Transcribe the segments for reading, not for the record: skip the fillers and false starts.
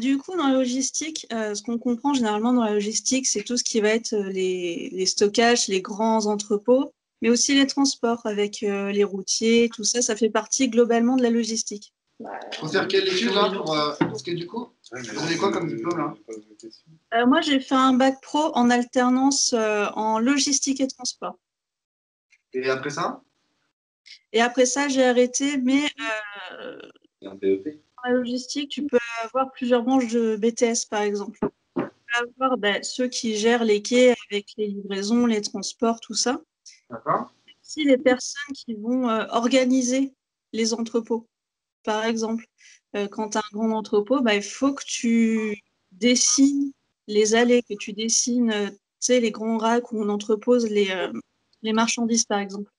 Du coup, dans la logistique, ce qu'on comprend généralement dans la logistique, c'est tout ce qui va être les stockages, les grands entrepôts, mais aussi les transports avec les routiers, tout ça, ça fait partie globalement de la logistique. Faut faire quelle étude là pour parce que du coup, vous avez quoi comme diplôme là? Moi, j'ai fait un bac pro en alternance en logistique et transport. Et après ça? Et après ça, j'ai arrêté, mais Un BEP. dans la logistique, tu peux avoir plusieurs branches de BTS, par exemple. Tu peux avoir ceux qui gèrent les quais avec les livraisons, les transports, tout ça. D'accord. Aussi les personnes qui vont organiser les entrepôts. Par exemple, quand tu as un grand entrepôt, il faut que tu dessines les allées, que tu dessines les grands racks où on entrepose les marchandises, par exemple.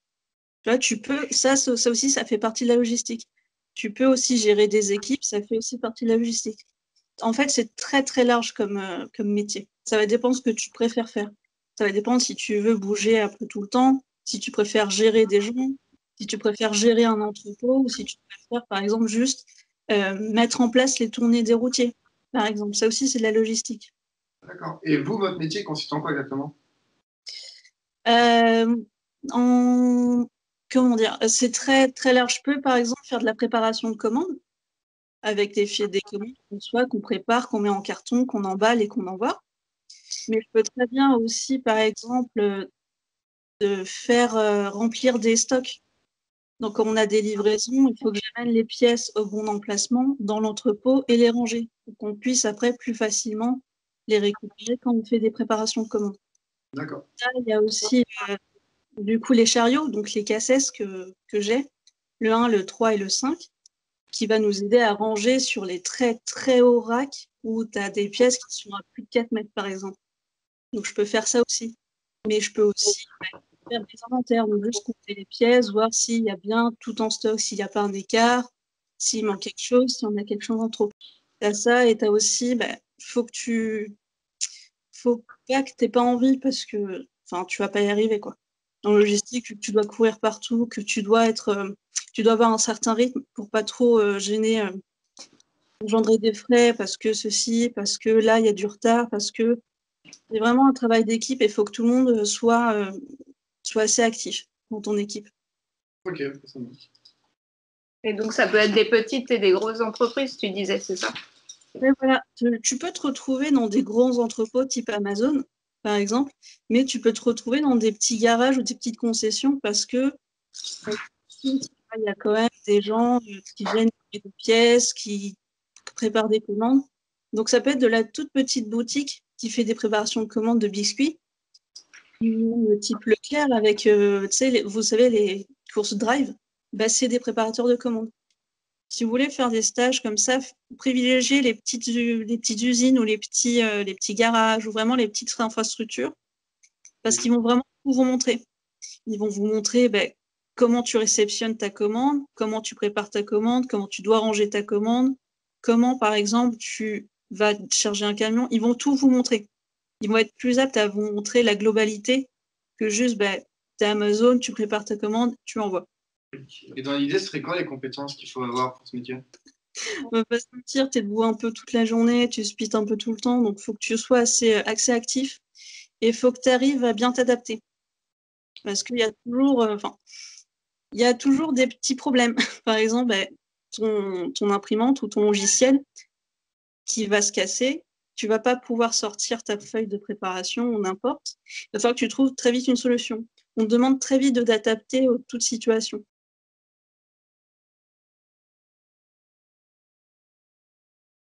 Tu vois, tu peux, ça aussi, ça fait partie de la logistique. Tu peux aussi gérer des équipes, ça fait aussi partie de la logistique. En fait, c'est très, très large comme métier. Ça va dépendre de ce que tu préfères faire. Ça va dépendre si tu veux bouger un peu tout le temps, si tu préfères gérer des gens, si tu préfères gérer un entrepôt, ou si tu préfères, par exemple, juste mettre en place les tournées des routiers, par exemple. Ça aussi, c'est de la logistique. D'accord. Et vous, votre métier consiste en quoi exactement? Comment dire? C'est très, très large. Je peux, par exemple, faire de la préparation de commandes avec des commandes qu'on soit, qu'on prépare, qu'on met en carton, qu'on emballe et qu'on envoie. Mais je peux très bien aussi, par exemple, de faire remplir des stocks. Donc, quand on a des livraisons, il faut que j'amène les pièces au bon emplacement dans l'entrepôt et les ranger pour qu'on puisse après plus facilement les récupérer quand on fait des préparations de commandes. D'accord. Là, il y a aussi du coup les chariots, donc les cassettes que j'ai, le 1, le 3 et le 5, qui va nous aider à ranger sur les très très hauts racks où tu as des pièces qui sont à plus de 4 mètres par exemple. Donc je peux faire ça aussi. Mais je peux aussi faire des inventaires, donc juste compter les pièces, voir s'il y a bien tout en stock, s'il n'y a pas un écart, s'il manque quelque chose, si on a quelque chose en trop. Tu as ça et tu as aussi, faut pas que tu n'aies pas envie parce que tu vas pas y arriver, quoi. En logistique, tu dois courir partout, que tu dois avoir un certain rythme pour pas trop gêner, engendrer des frais parce que ceci, parce que là, il y a du retard, parce que c'est vraiment un travail d'équipe et il faut que tout le monde soit assez actif dans ton équipe. Ok, ça marche. Et donc, ça peut être des petites et des grosses entreprises, tu disais, c'est ça? Mais voilà, tu peux te retrouver dans des grands entrepôts type Amazon, par exemple, mais tu peux te retrouver dans des petits garages ou des petites concessions parce que il y a quand même des gens qui viennent chercher des pièces, qui préparent des commandes. Donc, ça peut être de la toute petite boutique qui fait des préparations de commandes de biscuits, type Leclerc avec, vous savez, les courses drive, c'est des préparateurs de commandes. Si vous voulez faire des stages comme ça, privilégiez les petites usines ou les petits garages ou vraiment les petites infrastructures parce qu'ils vont vraiment vous montrer. Ils vont vous montrer comment tu réceptionnes ta commande, comment tu prépares ta commande, comment tu dois ranger ta commande, comment, par exemple, tu vas charger un camion. Ils vont tout vous montrer. Ils vont être plus aptes à vous montrer la globalité que juste, tu es Amazon, tu prépares ta commande, tu envoies. Et dans l'idée, ce serait quoi les compétences qu'il faut avoir pour ce métier? On va pas se mentir, tu es debout un peu toute la journée, tu speeds un peu tout le temps, donc il faut que tu sois assez actif et il faut que tu arrives à bien t'adapter. Parce qu'il y a toujours, il y a toujours des petits problèmes. Par exemple, ton imprimante ou ton logiciel qui va se casser, tu vas pas pouvoir sortir ta feuille de préparation ou n'importe. Il va falloir que tu trouves très vite une solution. On te demande très vite de t'adapter aux toutes situations.